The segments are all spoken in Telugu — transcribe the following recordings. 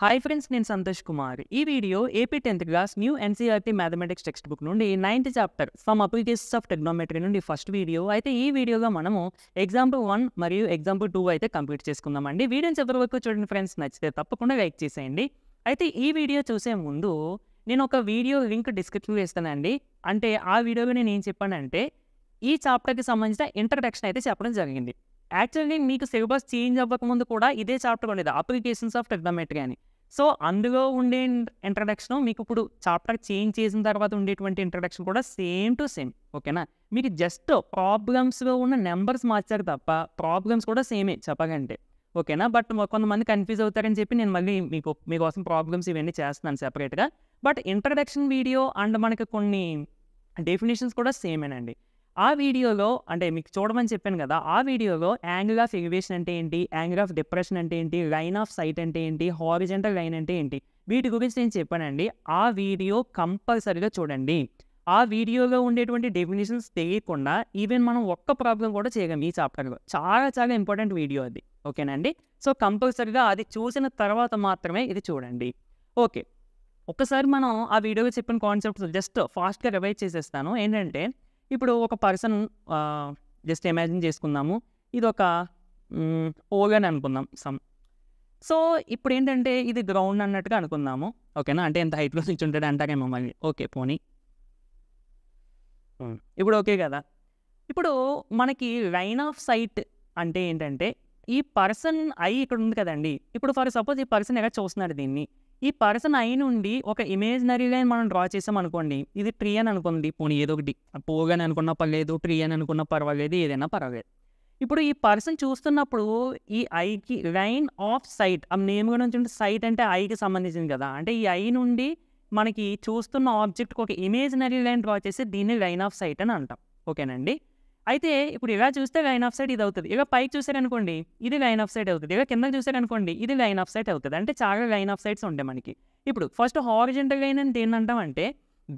హాయ్ ఫ్రెండ్స్, నేను సంతోష్ కుమార్. ఈ video AP 10th class new NCERT mathematics text book నుండి 9th chapter some applications of trigonometry నుండి ఫస్ట్ వీడియో. అయితే ఈ వీడియోలో మనము ఎగ్జాంపుల్ 1 మరియు ఎగ్జాంపుల్ 2 అయితే కంప్లీట్ చేసుకుందామండి. వీడియోని చివరి వరకు చూడండి ఫ్రెండ్స్, నచ్చితే తప్పకుండా లైక్ చేసేయండి. అయితే ఈ వీడియో చూసే ముందు నేను ఒక వీడియో లింక్ డిస్క్రిప్షన్లో ఇస్తానండి. అంటే ఆ వీడియోలో నేను ఏం చెప్పానంటే ఈ చాప్టర్కి సంబంధించిన ఇంట్రడక్షన్ అయితే చెప్పడం జరిగింది. యాక్చువల్లీ మీకు సిలబస్ చేంజ్ అవ్వకముందు కూడా ఇదే చాప్టర్ ఉండేది, అప్లికేషన్స్ ఆఫ్ ట్రిగ్నోమెట్రీ అని. సో అందులో ఉండే ఇంట్రడక్షన్ మీకు ఇప్పుడు చాప్టర్ చేంజ్ చేసిన తర్వాత ఉండేటువంటి ఇంట్రడక్షన్ కూడా సేమ్ టు సేమ్. ఓకేనా? మీకు జస్ట్ ప్రాబ్లమ్స్లో ఉన్న నెంబర్స్ మార్చారు తప్ప ప్రాబ్లమ్స్ కూడా సేమే చెప్పగంటే. ఓకేనా? బట్ కొంతమంది కన్ఫ్యూజ్ అవుతారని చెప్పి నేను మళ్ళీ మీకోసం ప్రాబ్లమ్స్ ఇవన్నీ చేస్తున్నాను సెపరేట్గా. బట్ ఇంట్రడక్షన్ వీడియో అండ్ మనకి కొన్ని డెఫినేషన్స్ కూడా సేమేనండి. ఆ వీడియోలో అంటే మీకు చూడమని చెప్పాను కదా, ఆ వీడియోలో యాంగిల్ ఆఫ్ ఎలివేషన్ అంటే ఏంటి, యాంగిల్ ఆఫ్ డిప్రెషన్ అంటే ఏంటి, లైన్ ఆఫ్ సైట్ అంటే ఏంటి, హారిజంటల్ లైన్ అంటే ఏంటి, వీటి గురించి నేను చెప్పానండి. ఆ వీడియో కంపల్సరీగా చూడండి. ఆ వీడియోలో ఉండేటువంటి డెఫినేషన్స్ తెలియకుండా ఈవెన్ మనం ఒక్క ప్రాబ్లం కూడా చేయగలం ఈ చాప్టర్లో. చాలా చాలా ఇంపార్టెంట్ వీడియో అది. ఓకేనండి? సో కంపల్సరీగా అది చూసిన తర్వాత మాత్రమే ఇది చూడండి. ఓకే, ఒక్కసారి మనం ఆ వీడియోలో చెప్పిన కాన్సెప్ట్స్ జస్ట్ ఫాస్ట్గా రివైజ్ చేసేస్తాను. ఏంటంటే ఇప్పుడు ఒక పర్సన్ జస్ట్ ఇమాజిన్ చేసుకుందాము, ఇది ఒక ఓల్ అని అనుకుందాం సమ్. సో ఇప్పుడు ఏంటంటే ఇది గ్రౌండ్ అన్నట్టుగా అనుకుందాము. ఓకేనా? అంటే ఎంత హైట్లో నుంచి ఉంటుంది అంటారేమో మళ్ళీ. ఓకే పోనీ, ఇప్పుడు ఓకే కదా. ఇప్పుడు మనకి లైన్ ఆఫ్ సైట్ అంటే ఏంటంటే ఈ పర్సన్ ఐ ఇక్కడ ఉంది కదండి. ఇప్పుడు ఫర్ సపోజ్ ఈ పర్సన్ ఎలా చూస్తున్నాడు దీన్ని, ఈ పర్సన్ ఐ నుండి ఒక ఇమేజినరీ లైన్ మనం డ్రా చేసాం అనుకోండి. ఇది ట్రీ అని అనుకోండి, పోనీ ఏదో ఒకటి పోగ్ అని అనుకున్నా పర్లేదు, ట్రీ అని అనుకున్నా పర్వాలేదు, ఏదైనా పర్వాలేదు. ఇప్పుడు ఈ పర్సన్ చూస్తున్నప్పుడు ఈ ఐకి లైన్ ఆఫ్ సైట్, ఆ నేమ్ కూడా నుంచి సైట్ అంటే ఐకి సంబంధించింది కదా. అంటే ఈ ఐ నుండి మనకి చూస్తున్న ఆబ్జెక్ట్కి ఒక ఇమేజినరీ లైన్ డ్రా చేసి దీన్ని లైన్ ఆఫ్ సైట్ అని అంటాం. ఓకేనండి? అయితే ఇప్పుడు ఇలా చూస్తే లైన్ ఆఫ్ సైట్ ఇది అవుతుంది. ఇలా పైకి చూసారనుకోండి ఇది లైన్ ఆఫ్ సైట్ అవుతుంది. ఇలా కిందకి చూసారనుకోండి ఇది లైన్ ఆఫ్ సైట్ అవుతుంది. అంటే చాలా లైన్ ఆఫ్ సైట్స్ ఉంటాయి మనకి. ఇప్పుడు ఫస్ట్ హారిజంటల్ లైన్ అంటే ఏంటంటామంటే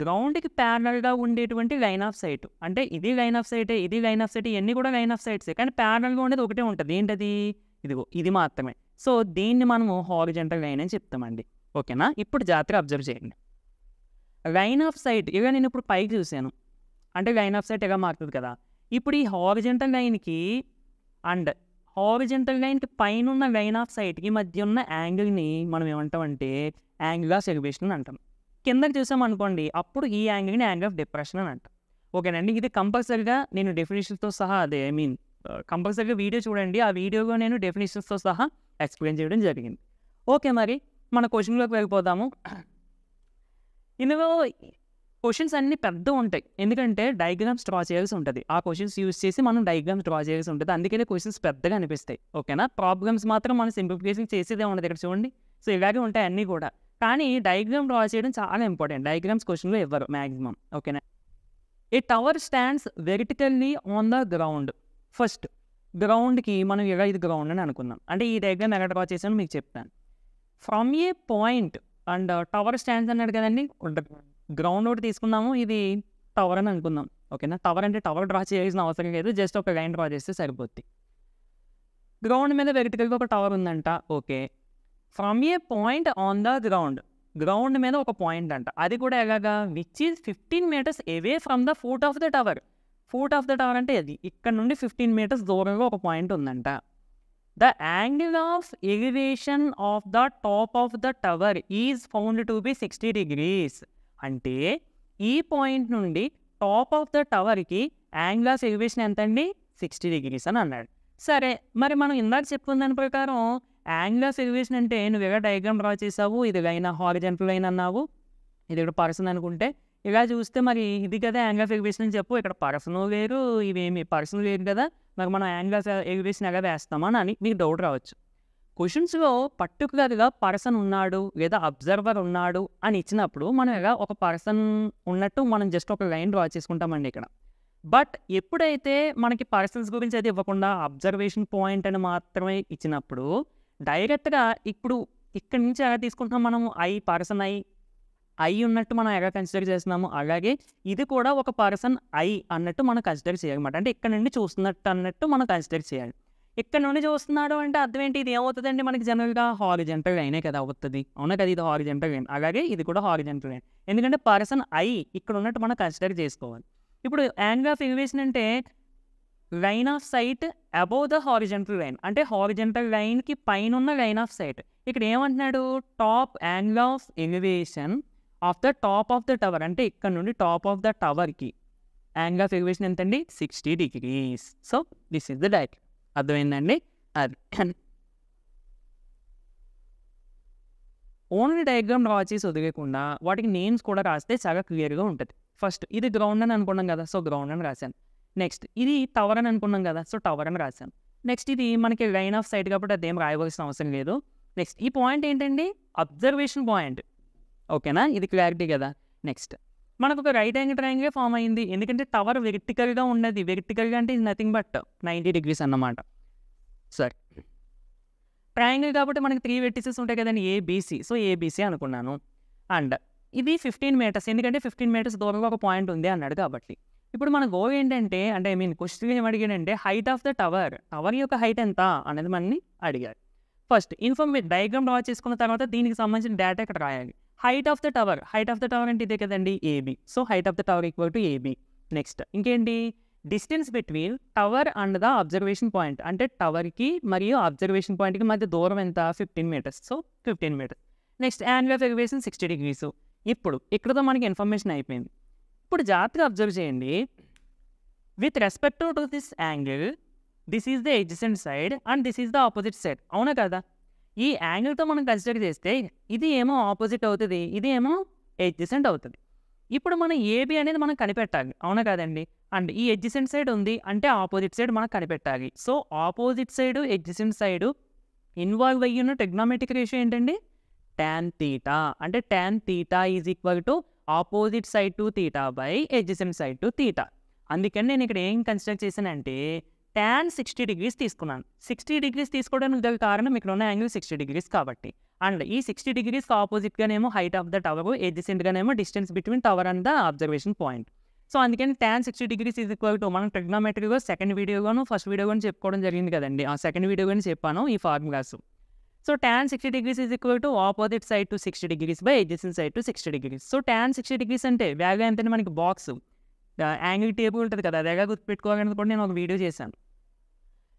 గ్రౌండ్కి ప్యారలల్గా ఉండేటువంటి లైన్ ఆఫ్ సైట్. అంటే ఇది లైన్ ఆఫ్ సైటే, ఇది లైన్ ఆఫ్ సైట్, ఇవన్నీ కూడా లైన్ ఆఫ్ సైట్సే. కానీ ప్యారలల్గా ఉండేది ఒకటే ఉంటుంది. ఏంటది? ఇదిగో ఇది మాత్రమే. సో దీన్ని మనము హారిజంటల్ లైన్ అని చెప్తామండి. ఓకేనా? ఇప్పుడు జాగ్రత్తగా అబ్జర్వ్ చేయండి. లైన్ ఆఫ్ సైట్ ఇలా నేను ఇప్పుడు పైకి చూశాను అంటే లైన్ ఆఫ్ సైట్ ఎలా మారుతుంది కదా. ఇప్పుడు ఈ హారిజంటల్ లైన్కి అండ్ హారిజంటల్ లైన్కి పైన ఉన్న లైన్ ఆఫ్ సైట్కి మధ్య ఉన్న యాంగిల్ని మనం ఏమంటామంటే యాంగిల్ ఆఫ్ ఎలివేషన్ అని అంటాం. కిందకి చూసామనుకోండి అప్పుడు ఈ యాంగిల్ని యాంగిల్ ఆఫ్ డిప్రెషన్ అని అంటాం. ఓకేనండి? ఇది కంపల్సరీగా నేను డెఫినేషన్స్తో సహా అదే కంపల్సరీగా వీడియో చూడండి. ఆ వీడియోలో నేను డెఫినేషన్స్తో సహా ఎక్స్ప్లెయిన్ చేయడం జరిగింది. ఓకే, మరి మన క్వశ్చన్లోకి వెళ్ళిపోదాము. ఇందులో క్వశ్చన్స్ అన్నీ పెద్దగా ఉంటాయి, ఎందుకంటే డయాగ్రామ్స్ డ్రా చేయాల్సి ఉంటుంది. ఆ క్వశ్చన్స్ యూజ్ చేసి మనం డయాగ్రామ్స్ డ్రా చేయాల్సి ఉంటుంది. అందుకనే క్వశ్చన్స్ పెద్దగా అనిపిస్తాయి. ఓకేనా? ప్రాబ్లమ్స్ మాత్రం మనం సింప్లిఫికేషన్ చేసేదే ఉండదు ఇక్కడ చూడండి. సో ఇలాగే ఉంటాయి అన్నీ కూడా. కానీ డయాగ్రామ్ డ్రా చేయడం చాలా ఇంపార్టెంట్. డయాగ్రామ్స్ క్వశ్చన్లో ఇవ్వరు మ్యాక్సిమం. ఓకేనా? A tower stands vertically on the ground. First గ్రౌండ్కి మనం ఇలా ఇది గ్రౌండ్ అని అనుకుందాం. అంటే ఈ డయాగ్రామ్ ఎలా డ్రా చేసానో మీకు చెప్తాను. From A point and tower stands అన్నాడు కదండి, గ్రౌండ్ ఒకటి తీసుకున్నాము, ఇది టవర్ అని అనుకుందాం. ఓకేనా? టవర్ అంటే టవర్ డ్రా చేయాల్సిన అవసరం లేదు, జస్ట్ ఒక లైన్ డ్రా చేస్తే సరిపోద్ది. గ్రౌండ్ మీద వెర్టికల్గా ఒక టవర్ ఉందంట. Okay, from A point on the ground, ground మీద ఒక పాయింట్ అంట. అది కూడా ఎలాగా, which is 15 meters away from the foot of the tower. Foot of the tower అంటే అది ఇక్కడ నుండి 15 meters దూరంగా ఒక పాయింట్ ఉందంట. The angle of elevation of the top of the tower is found to be 60 degrees. అంటే ఈ పాయింట్ నుండి టాప్ ఆఫ్ ద టవర్కి యాంగిల్ ఆఫ్ ఎలివేషన్ ఎంత అండి? 60 degrees అని అన్నాడు. సరే, మరి మనం ఇందాక చెప్పుకున్న దాని ప్రకారం యాంగిల్ ఆఫ్ ఎలివేషన్ అంటే నువ్వు ఎలా డయాగ్రామ్ డ్రా చేసావు, ఇది లైన్ హారిజంటల్ లైన్ అన్నావు, ఇది ఇక్కడ పర్సన్ అనుకుంటే ఇలా చూస్తే మరి ఇది కదా యాంగిల్ ఆఫ్ ఎలివేషన్ అని చెప్పు. ఇక్కడ పర్సన్ వేరు, ఇవేమి పర్సన్ వేరు కదా, మరి మనం యాంగిల్ ఆఫ్ ఎలివేషన్ ఎలా వేస్తామని అని మీకు డౌట్ రావచ్చు. క్వశ్చన్స్లో పర్టికులర్గా పర్సన్ ఉన్నాడు లేదా అబ్జర్వర్ ఉన్నాడు అని ఇచ్చినప్పుడు మనం ఎలా ఒక పర్సన్ ఉన్నట్టు మనం జస్ట్ ఒక లైన్ డ్రా చేసుకుంటామండి ఇక్కడ. బట్ ఎప్పుడైతే మనకి పర్సన్స్ గురించి అయితే ఇవ్వకుండా అబ్జర్వేషన్ పాయింట్ అని మాత్రమే ఇచ్చినప్పుడు డైరెక్ట్గా ఇప్పుడు ఇక్కడి నుంచి ఎలా తీసుకుంటున్నాం మనం, పర్సన్ ఐ ఉన్నట్టు మనం ఎలా కన్సిడర్ చేస్తున్నాము, అలాగే ఇది కూడా ఒక పర్సన్ ఐ అన్నట్టు మనం కన్సిడర్ చేయాలన్నమాట. అంటే ఇక్కడ నుండి చూస్తున్నట్టు అన్నట్టు మనం కన్సిడర్ చేయాలి. ఇక్కడ నుండి చూస్తున్నాడు అంటే అర్థం ఏంటి? ఇది ఏమవుతుందండి మనకి జనరల్‌గా హారిజాంటల్ లైనే కదా అవుతది. అవునా కదా! ఇది హారిజాంటల్ లైన్. అలాగే ఇది కూడా హారిజాంటల్ లైన్. ఎందుకంటే పర్సన్ ఐ ఇక్కడ ఉన్నట్టు మనం కన్సిడర్ చేసుకోవాలి. ఇప్పుడు యాంగిల్ ఆఫ్ ఎలివేషన్ అంటే line of sight above the horizontal line. అంటే హారిజాంటల్ లైన్‌కి పైనున్న లైన్ ఆఫ్ సైట్. ఇక్కడ ఏమంటున్నాడు? Top angle of elevation of the top of the tower. అంటే ఇక్కడ నుండి టాప్ ఆఫ్ ద టవర్‌కి యాంగిల్ ఆఫ్ ఎలివేషన్ ఎంతండి? 60 degrees. So this is the diagram. అర్థమైందండి? అది. ఓన్లీ డయాగ్రామ్ డ్రా చేసి వదిలేయకుండా వాటికి నేమ్స్ కూడా రాస్తే చాలా క్లియర్‌గా ఉంటది. ఫస్ట్ ఇది గ్రౌండ్ అని అనుకున్నాం కదా! సో గ్రౌండ్ అని రాశాను. నెక్స్ట్ ఇది టవర్ అని అనుకున్నాం కదా! సో టవర్ అని రాశాను. నెక్స్ట్ ఇది మనకి లైన్ ఆఫ్ సైట్ కాబట్టి అదేం రాయవలసిన అవసరం లేదు. నెక్స్ట్ ఈ పాయింట్ ఏంటండి? Observation point. ఓకేనా? ఇది క్లారిటీ కదా! నెక్స్ట్ మనకు ఒక రైట్ యాంగిల్ ట్రయాంగిలే ఫామ్ అయింది. ఎందుకంటే టవర్ వెర్టికల్‌గా ఉన్నది. వెర్టికల్‌గా అంటే ఇది నథింగ్ బట్ 90 degrees అన్నమాట. సరే. ట్రయాంగిల్ కాబట్టి మనకి 3 వెర్టిసెస్ ఉంటాయి కదండీ! ఏబీసీ. సో ఏబీసీ అనుకున్నాను. అండ్ ఇది 15 మీటర్స్. ఎందుకంటే 15 మీటర్స్ దూరంలో ఒక పాయింట్ ఉంది అన్నాడు కాబట్టి. ఇప్పుడు మన గోల్ ఏంటంటే అంటే ఐ మీన్ క్వెషన్ ఏం అడిగాడంటే height of the tower. Tower యొక్క హైట్ ఎంత అనేది మనల్ని అడిగాడు. ఫస్ట్ డయాగ్రామ్ డ్రా చేసుకున్న తర్వాత దీనికి సంబంధించిన డేటా ఇక్కడ రాయాలి. Height of the tower. Height of the tower అంటే ఇదే కదండి! AB. So height of the tower equal to AB. Next ఇంకేంటి? Distance between tower and the observation point. అంటే టవర్‌కి మరియు అబ్జర్వేషన్ పాయింట్‌కి మధ్య దూరం ఎంత? 15 metres. So 15 metres. Next angle of elevation 60 degrees. ఇప్పుడు ఇక్కడతో మనకి ఇన్ఫర్మేషన్ అయిపోయింది. ఇప్పుడు జాగ్రత్తగా అబ్జర్వ్ చేయండి. With respect to this angle, this is the adjacent side and this is the opposite side. అవునా కదా? ఈ యాంగిల్‌తో మనం కన్సిడర్ చేస్తే ఇది ఏమో ఆపోజిట్ అవుతది. ఇది ఏమో ఎడ్జసెంట్ అవుతది. ఇప్పుడు మనం ఏబీ అనేది మనం కనిపెట్టాలి. అవునా కాదండి? అండ్ ఈ ఎడ్జసెంట్ సైడ్ ఉంది అంటే ఆపోజిట్ సైడ్ మనం కనిపెట్టాలి. So opposite side, adjacent side involve అయ్యున్న ట్రిగ్నోమెట్రిక్ రేషియో ఏంటండి? tan theta. అంటే tan theta is equal to opposite side to theta by adjacent side to theta. అందుకని నేను ఇక్కడ ఏం కన్సిడర్ చేశానంటే tan 60 degrees తీసుకున్నాను. 60 degrees తీసుకోవడానికి గల కారణం ఇక్కడ ఉన్న యాంగిల్ 60 degrees కాబట్టి. అండ్ ఈ 60 degrees ఆపోజిట్‌గానేమో హైట్ ఆఫ్ ద టవర్, ఎడ్జసెంట్‌గానేమో distance between tower and the observation point. So అందుకని tan 60 degrees is equal to మనం ట్రిగ్నోమెట్రీగా సెకండ్ వీడియోగాను, ఫస్ట్ వీడియోగాను చెప్పుకోవడం జరిగింది కదండి! ఆ సెకండ్ వీడియోగానే చెప్పాను ఈ formulas. So tan 60 degrees is equal to opposite side to 60 degrees by adjacent side to 60 degrees. So tan 60 degrees అంటే వాల్యూ ఎంతంటే మనకి బాక్స్ యాంగిల్ టేబుల్ ఉంటుంది కదా! అది ఎలా గుర్తుపెట్టుకోవాలని కూడా నేను ఒక వీడియో చేశాను.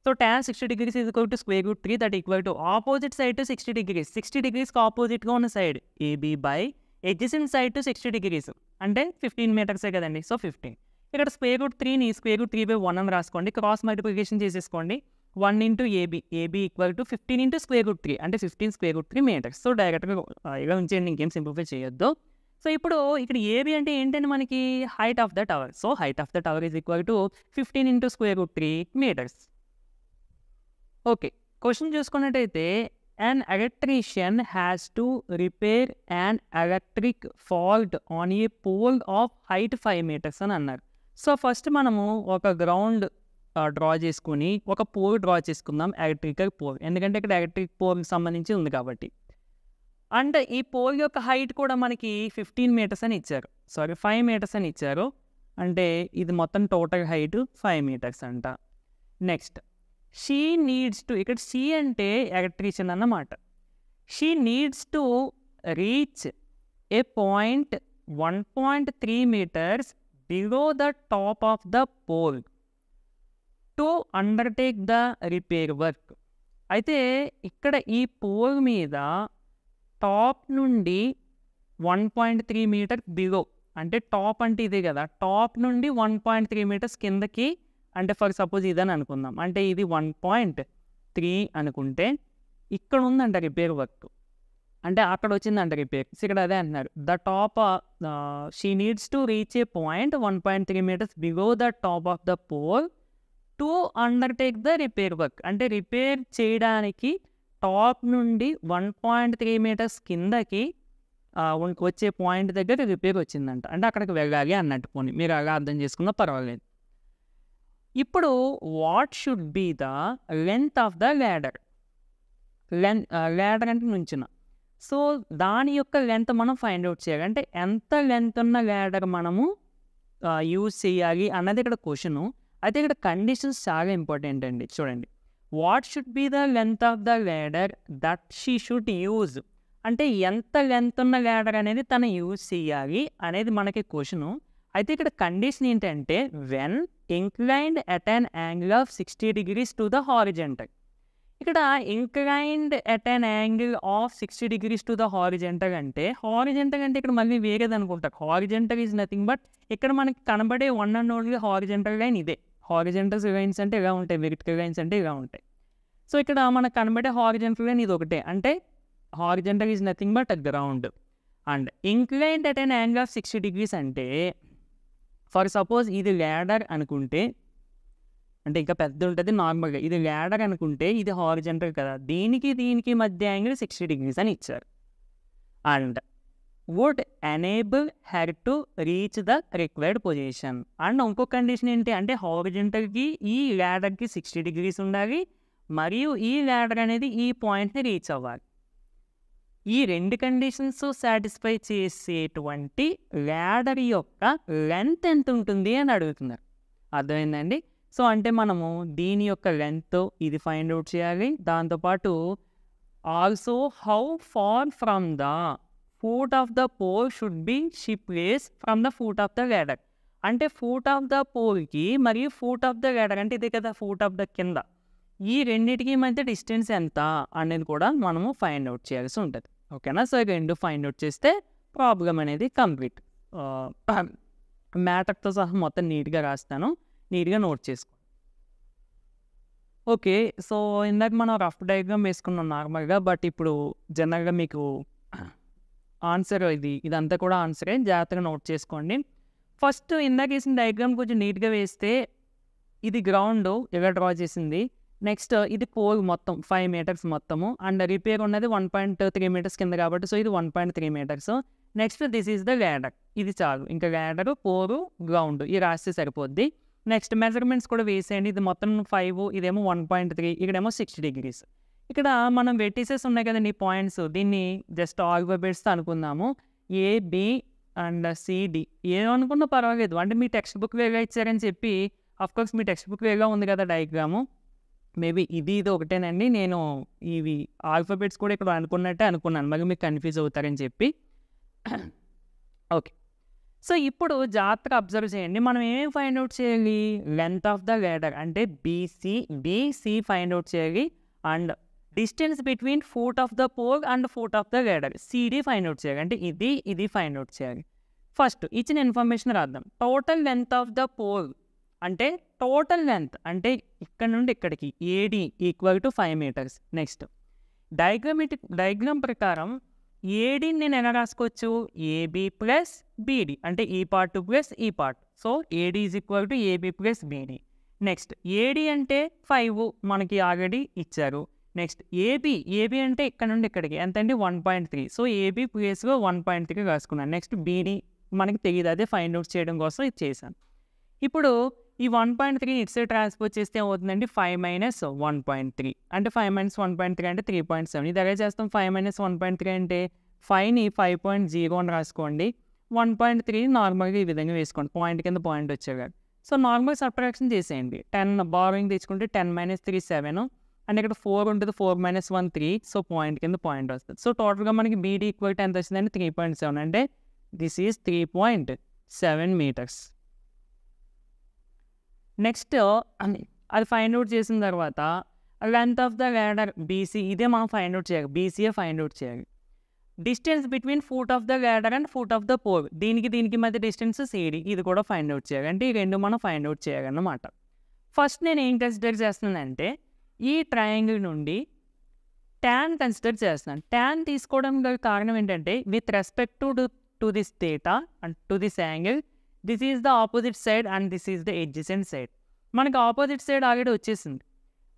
So tan 60 degrees is equal to square root 3 that equal to opposite side to 60 degrees. 60 degreesకి ఆపోజిట్‌గా ఉన్న side AB by adjacent side to 60 degrees. అంటే 15 మీటర్సే కదండి! సో 15. ఇక్కడ స్క్వేర్ రూట్ 3ని స్క్వేర్ రూట్ 3/1 అని రాసుకోండి. క్రాస్ మల్టిప్లికేషన్ చేసేసుకోండి. 1 into AB. AB equal to 15 into square root 3 అంటే 15 స్క్వేర్ రూట్ 3 మీటర్స్. సో డైరెక్ట్‌గా ఇలా ఉంచేయండి. ఇంకేం సింప్లిఫై చేయొద్దు. సో ఇప్పుడు ఇక్కడ ఏబీ అంటే ఏంటంటే మనకి height of the tower. So height of the tower is equal to 15 into square root 3 metres. Okay. Question చూసుకున్నట్టయితే an electrician has to repair an electric fault on a pole of height 5 meters అని అన్నారు. సో ఫస్ట్ మనము ఒక గ్రౌండ్ డ్రా చేసుకుని ఒక పోల్ డ్రా చేసుకుందాం. Electrical pole. ఎందుకంటే ఇక్కడ ఎలక్ట్రిక్ పోల్కి సంబంధించి ఉంది కాబట్టి. అండ్ ఈ పోల్ యొక్క హైట్ కూడా మనకి 15 మీటర్స్ అని ఇచ్చారు. సారీ 5 మీటర్స్ అని ఇచ్చారు. అంటే ఇది మొత్తం టోటల్ హైట్ 5 మీటర్స్ అంట. నెక్స్ట్ షీ నీడ్స్ టు, ఇక్కడ షీ అంటే ఎలక్ట్రీషియన్ అన్నమాట. She needs to reach a point 1.3 meters below the top of the pole to undertake the repair work. అయితే ఇక్కడ ఈ పోల్ మీద టాప్ నుండి 1.3 meters బిలో, అంటే టాప్ అంటే ఇదే కదా, టాప్ నుండి 1.3 meters కిందకి, అంటే ఫర్ సపోజ్ ఇదని అనుకుందాం. అంటే ఇది 1.3 అనుకుంటే ఇక్కడ ఉందంట రిపేర్ వర్క్, అంటే అక్కడ వచ్చిందంట రిపేర్. ఇక్కడ అదే అంటున్నారు. The top she needs to reach a point 1.3 meters below the top of the pole to undertake the repair work. అంటే రిపేర్ చేయడానికి టాప్ నుండి 1.3 meters కిందకి వచ్చే పాయింట్ దగ్గర రిపేర్ వచ్చిందంట. అంటే అక్కడికి వెళ్ళాలి అన్నట్టు. పోనీ మీరు అలా అర్థం చేసుకున్నా పర్వాలేదు. ఇప్పుడు what should be the length of the ladder. Ladder అంటే నుంచిన. సో దాని యొక్క లెంత్ మనం ఫైండ్ అవుట్ చేయాలి. అంటే ఎంత లెంత్ ఉన్న ల్యాడర్ మనము యూజ్ చేయాలి అన్నది ఇక్కడ క్వశ్చను. అయితే ఇక్కడ కండిషన్స్ చాలా ఇంపార్టెంట్ అండి. చూడండి, what should be the length of the ladder that she should use, అంటే ఎంత లెంత్ ఉన్న ల్యాడర్ అనేది తను యూజ్ చేయాలి అనేది మనకి క్వశ్చను. అయితే ఇక్కడ కండిషన్ ఏంటంటే when inclined at an angle of 60 degrees to the horizontal. ఇక్కడ inclined at an angle of 60 degrees to the horizontal అంటే ఇక్కడ మళ్ళీ వేరేది అనుకుంటారు. హారిజెంటల్ ఈజ్ నథింగ్ బట్ ఇక్కడ మనకి కనబడే one and only horizontal line ఇదే. హారిజెంటల్ లైన్స్ అంటే ఇలా ఉంటాయి, వెర్టికల్ లైన్స్ అంటే ఇలా ఉంటాయి. సో ఇక్కడ మనకు కనబడే హారిజెంటల్ లైన్ ఇది ఒకటే, అంటే horizontal is nothing but ground. And inclined at an angle of 60 degrees అంటే ఫర్ సపోజ్ ఇది ల్యాడర్ అనుకుంటే, అంటే ఇంకా పెద్ద ఉంటుంది నార్మల్గా, ఇది ల్యాడర్ అనుకుంటే ఇది హారిజెంటల్ కదా, దీనికి మధ్య యాంగిల్ 60 degrees అని ఇచ్చారు. And would enable her to reach the required position. And ఇంకో కండిషన్ ఏంటి అంటే హారిజెంటల్కి ఈ ల్యాడర్కి 60 degrees ఉండాలి, మరియు ఈ ల్యాడర్ అనేది ఈ పాయింట్ని రీచ్ అవ్వాలి. ఈ రెండు కండిషన్స్ సాటిస్ఫై చేసేటువంటి ల్యాడర్ యొక్క లెంత్ ఎంత ఉంటుంది అని అడుగుతున్నారు. అర్థమైందండి? సో అంటే మనము దీని యొక్క లెంత్ ఇది ఫైండ్ అవుట్ చేయాలి. దాంతోపాటు also how far from the foot of the pole should be she place from the foot of the ladder. అంటే ఫూట్ ఆఫ్ ద పోల్కి మరియు ఫూట్ ఆఫ్ ద ల్యాడర్ అంటే ఇదే కదా ఫూట్ ఆఫ్ ద కింద, ఈ రెండింటికి మధ్య డిస్టెన్స్ ఎంత అనేది కూడా మనము ఫైండ్ అవుట్ చేయాల్సి ఉంటుంది. ఓకేనా? సో రెండు ఫైండ్ అవుట్ చేస్తే ప్రాబ్లం అనేది కంప్లీట్. మ్యాటర్తో సహా మొత్తం నీట్గా రాస్తాను, నీట్గా నోట్ చేసుకోండి. ఓకే, సో ఇందాక మనం రఫ్ డయాగ్రామ్ వేసుకున్నాం నార్మల్గా, బట్ ఇప్పుడు జనరల్గా మీకు ఆన్సర్ ఇదంతా కూడా ఆన్సరే, జాగ్రత్తగా నోట్ చేసుకోండి. ఫస్ట్ ఇందాక వేసిన డయాగ్రామ్ కొంచెం నీట్గా వేస్తే ఇది గ్రౌండ్ ఇలా డ్రా చేసింది. నెక్స్ట్ ఇది పోల్ మొత్తం 5 meters మొత్తము, అండ్ రిపేర్ ఉన్నది 1.3 meters కింద కాబట్టి సో ఇది 1.3 meters. Next this is the ladder, ఇది చాలు, ఇంకా ల్యాడరు పోరు గ్రౌండ్ ఇది రాస్తే సరిపోద్ది. నెక్స్ట్ మెజర్మెంట్స్ కూడా వేసేయండి, ఇది మొత్తం 5, ఇదేమో 1.3, ఇక్కడేమో 60 degrees. ఇక్కడ మనం వెర్టిసెస్ ఉన్నాయి కదండి పాయింట్స్, దీన్ని జస్ట్ ఆల్ఫాబెట్స్తో అనుకుందాము, ఏబి అండ్ సిడి. ఏమనుకున్నా పర్వాలేదు, అంటే మీ టెక్స్ట్ బుక్ వేగా ఇచ్చారని చెప్పి అఫ్కోర్స్ మీ టెక్స్ట్ బుక్ వేగా ఉంది కదా డయాగ్రాము, మేబీ ఇది ఒకటేనండి. నేను ఇవి ఆల్ఫాబెట్స్ కూడా ఇక్కడ అనుకున్నాను, మళ్ళీ మీకు కన్ఫ్యూజ్ అవుతారని చెప్పి. ఓకే, సో ఇప్పుడు జాగ్రత్తగా అబ్జర్వ్ చేయండి. మనం ఏం ఫైండ్ అవుట్ చేయాలి? లెంత్ ఆఫ్ ద ల్యాడర్ అంటే బీసీ ఫైండ్ అవుట్ చేయాలి. And distance between foot of the pole and foot of the ladder CD find out చేయాలి. అంటే ఇది ఫైండ్ అవుట్ చేయాలి. ఫస్ట్ ఇచ్చిన ఇన్ఫర్మేషన్ రాద్దాం. Total length of the pole అంటే టోటల్ లెంత్ అంటే ఇక్కడ నుండి ఇక్కడికి AD equal to 5 meters. Next diagram ప్రకారం ఏడీని నేను ఎలా రాసుకోవచ్చు? ఏబి ప్లస్ బీడి అంటే ఈ పార్ట్ ప్లస్ ఈ part. So AD is equal to AB plus BD. Next AD అంటే 5 మనకి ఆల్రెడీ ఇచ్చారు. నెక్స్ట్ ఏబి అంటే ఇక్కడ నుండి ఇక్కడికి ఎంత అండి? 1.3. సో ఏబి ప్లేస్లో 1.3 రాసుకున్నాను. నెక్స్ట్ బీడి మనకి తెలియదు, అదే ఫైండ్ అవుట్ చేయడం కోసం ఇది చేశాను. ఇప్పుడు ఈ 1.3 ఇటు సైడ్ ట్రాన్స్పోజ్ చేస్తే ఏమవుతుందండి? 5 - 1.3 అంటే 5 - 1.3 అంటే 3.7. ఇది ఎలా చేస్తాం? 5 - 1.3 అంటే 5ని 5.0 అని రాసుకోండి, 1.3 నార్మల్గా ఈ విధంగా వేసుకోండి, పాయింట్ కింద పాయింట్ వచ్చేగా. సో నార్మల్ సబ్ట్రాక్షన్ చేసేయండి. 10 బారోయింగ్ తెచ్చుకుంటే 10 - 3 7, అండ్ ఇక్కడ 4 ఉంటుంది, 4 - 1 3. సో పాయింట్ కింద పాయింట్ వస్తుంది. సో టోటల్గా మనకి బీడీ ఈక్వల్ టు ఎంత వచ్చిందండి? 3.7 అంటే దిస్ ఈజ్ 3.7 meters. నెక్స్ట్ అది ఫైండ్ అవుట్ చేసిన తర్వాత length of the ladder BC, ఇదే మనం ఫైండ్ అవుట్ చేయాలి, బీసీఏ ఫైండ్ అవుట్ చేయాలి. Distance between foot of the ladder and foot of the pole, దీనికి మధ్య డిస్టెన్స్ సిడి, ఇది కూడా ఫైండ్ అవుట్ చేయాలి. అంటే ఈ రెండు మనం ఫైండ్ అవుట్ చేయాలన్నమాట. ఫస్ట్ నేను ఏం కన్సిడర్ చేస్తున్నానంటే ఈ ట్రయాంగిల్ నుండి ట్యాన్ కన్సిడర్ చేస్తున్నాను. ట్యాన్ తీసుకోవడం గల కారణం ఏంటంటే with respect to this theta and to this angle, this is the opposite side and this is the adjacent side. మనకి ఆపోజిట్ సైడ్ ఆల్రెడీ వచ్చేసింది,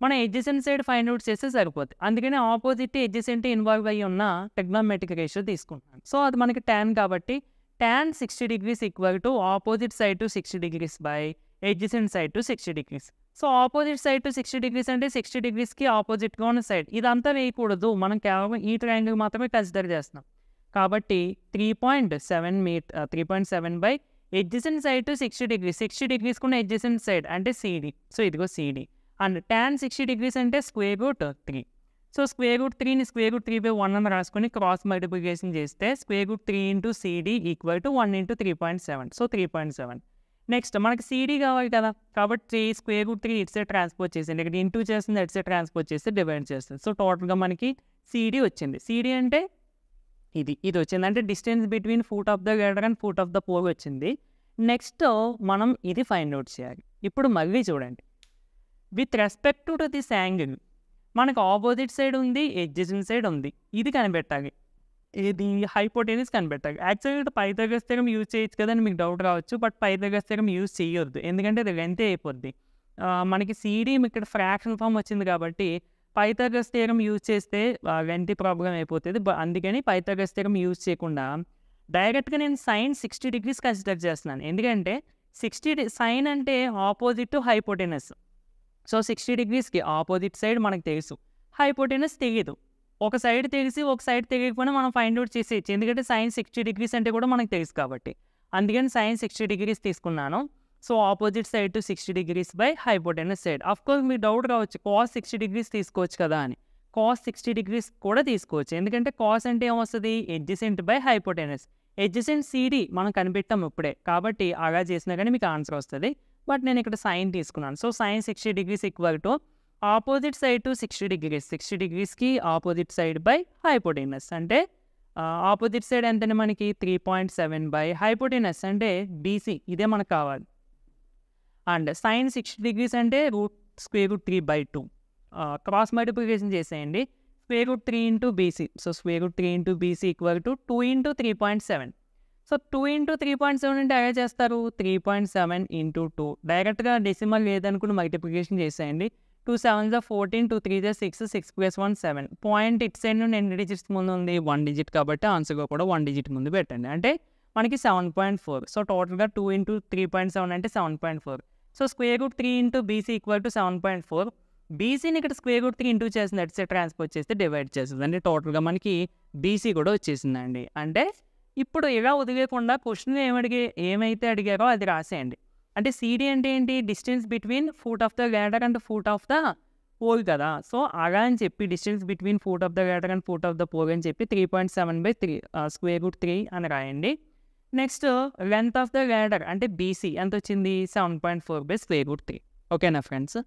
మనం ఎడ్జసెంట్ సైడ్ ఫైండ్ అవుట్ చేస్తే సరిపోతుంది. అందుకని ఆపోజిట్ ఎడ్జసెంట్ ఇన్వాల్వ్ అయ్యి ఉన్న ట్రిగ్నోమెట్రిక్ రేషియో తీసుకుంటున్నాను. సో అది మనకి ట్యాన్ కాబట్టి tan 60 degrees equal to opposite side to 60 degrees by adjacent side to 60 degrees. So opposite side to 60 degrees అంటే 60 degreesకి ఆపోజిట్గా ఉన్న సైడ్, ఇదంతా వేయకూడదు, మనం కేవలం ఈ ట్రయాంగిల్ మాత్రమే కన్సిడర్ చేస్తున్నాం. కాబట్టి 3.7 by adjacent side to 60 degrees, 60 degrees కూడా ఎడ్జసెంట్ సైడ్ అంటే సిడి. సో ఇదిగో సిడి. అండ్ tan 60 degrees అంటే square root 3. So square root 3ని స్క్వేర్ రూట్ 3/1 అని రాసుకొని క్రాస్ మల్టిప్లికేషన్ చేస్తే square root 3 into CD equal to 1 into 3.7. So 3.7. Next మనకి CD కావాలి కదా, కాబట్టి స్క్వేర్ రూట్ 3 ఇటు సైడ్ ట్రాన్స్పోజ్ చేసింది, ఇక్కడ ఇంటూ చేస్తుంది, అటు సైడ్ ట్రాన్స్పోజ్ చేస్తే డివైడ్ చేస్తుంది. సో టోటల్గా మనకి CD వచ్చింది. CD అంటే ఇది వచ్చింది, అంటే distance between foot of the ladder and foot of the pole వచ్చింది. నెక్స్ట్ మనం ఇది ఫైండ్ అవుట్ చేయాలి. ఇప్పుడు మళ్ళీ చూడండి, with respect to this angle మనకు ఆపోజిట్ సైడ్ ఉంది, ఎడ్జెసెంట్ సైడ్ ఉంది, ఇది కనిపెట్టాలి, ఇది హైపోటెనస్ కనిపెట్టాలి. యాక్చువల్గా పైథాగరస్ థియరమ్ యూజ్ చేయొచ్చు కదా అని మీకు డౌట్ రావచ్చు, బట్ పైథాగరస్ థియరమ్ యూజ్ చేయొద్దు, ఎందుకంటే అది లెంతే అయిపోద్ది. మనకి CD ఇక్కడ ఫ్రాక్షన్ ఫామ్ వచ్చింది కాబట్టి పైథాగరస్ థియరమ్ యూజ్ చేస్తే లెంతీ ప్రాబ్లం అయిపోతుంది. అందుకని పైథాగరస్ థియరమ్ యూజ్ చేయకుండా డైరెక్ట్గా నేను సైన్ 60 degrees కన్సిడర్ చేస్తున్నాను, ఎందుకంటే సైన్ అంటే ఆపోజిట్ టు హైపోటెనస్. సో 60 degreesకి ఆపోజిట్ సైడ్ మనకు తెలుసు, హైపోటెనస్ తెలియదు. ఒక సైడ్ తెలిసి ఒక సైడ్ తెలియకపోయినా మనం ఫైండ్ అవుట్ చేసేయచ్చు, ఎందుకంటే సైన్ 60 degrees అంటే కూడా మనకు తెలుసు కాబట్టి. అందుకని సైన్ 60 degrees తీసుకున్నాను. So opposite side to 60 degrees by hypotenuse side. Of course me doubt రావచ్చు, కాస్ 60 degrees తీసుకోవచ్చు కదా అని. కాస్ 60 degrees కూడా తీసుకోవచ్చు, ఎందుకంటే కాస్ అంటే ఏమొస్తుంది, adjacent by hypotenuse. Adjacent CD మనం కనిపెట్టాం ఇప్పుడే, కాబట్టి అలా చేసినా కానీ మీకు ఆన్సర్ వస్తుంది. బట్ నేను ఇక్కడ సైన్ తీసుకున్నాను. So sine 60 degrees equal to opposite side to 60 degrees, 60 degreesకి ఆపోజిట్ సైడ్ బై హైపోటెనస్. అంటే ఆపోజిట్ సైడ్ ఎంతంటే మనకి 3.7 బై హైపోటెనస్ అంటే BC, ఇదే మనకు కావాలి. అండ్ సైన్ 60 degrees అంటే స్క్వేర్ రూట్ 3/2. క్రాస్ మల్టిప్లికేషన్ చేసేయండి, square root 3 into BC. So square root 3 into BC equal to 2 into 3.7. So 2 into 3.7 అంటే ఎలా చేస్తారు, 3.7 ఇంటూ 2 డైరెక్ట్గా డెసిమల్ లేదనుకుని మల్టిప్లికేషన్ చేసేయండి. 2 7s 14, 2 3s 6, 6 + 1 7. Point it side నుండి ఎన్ని డిజిట్స్ ముందు ఉంది, 1 digit కాబట్టి ఆన్సర్గా కూడా 1 digit ముందు పెట్టండి, అంటే మనకి 7.4. సో టోటల్గా 2 ఇంటూ 3.7 అంటే 7.4. So square root 3 into BC equal to 7.4. BCని ఇక్కడ స్క్వేర్ రూట్ 3 ఇంటూ చేసింది, అటు సైడ్ ట్రాన్స్పోజ్ చేస్తే డివైడ్ చేస్తుంది, అంటే టోటల్గా మనకి BC కూడా వచ్చేసిందండి. అంటే ఇప్పుడు ఇలా వదిలేకుండా క్వశ్చన్ ఏమైతే అడిగారో అది రాసేయండి. అంటే CD అంటే ఏంటి, distance between foot of the ladder and foot of the pole కదా. సో అలా అని చెప్పి distance between foot of the ladder and foot of the pole అని చెప్పి 3.7/3 స్క్వేర్ రూట్ 3 అని రాయండి. Next length of the ladder అంటే BC ఎంత వచ్చింది, 7.4/√3. ఓకేనా ఫ్రెండ్స్?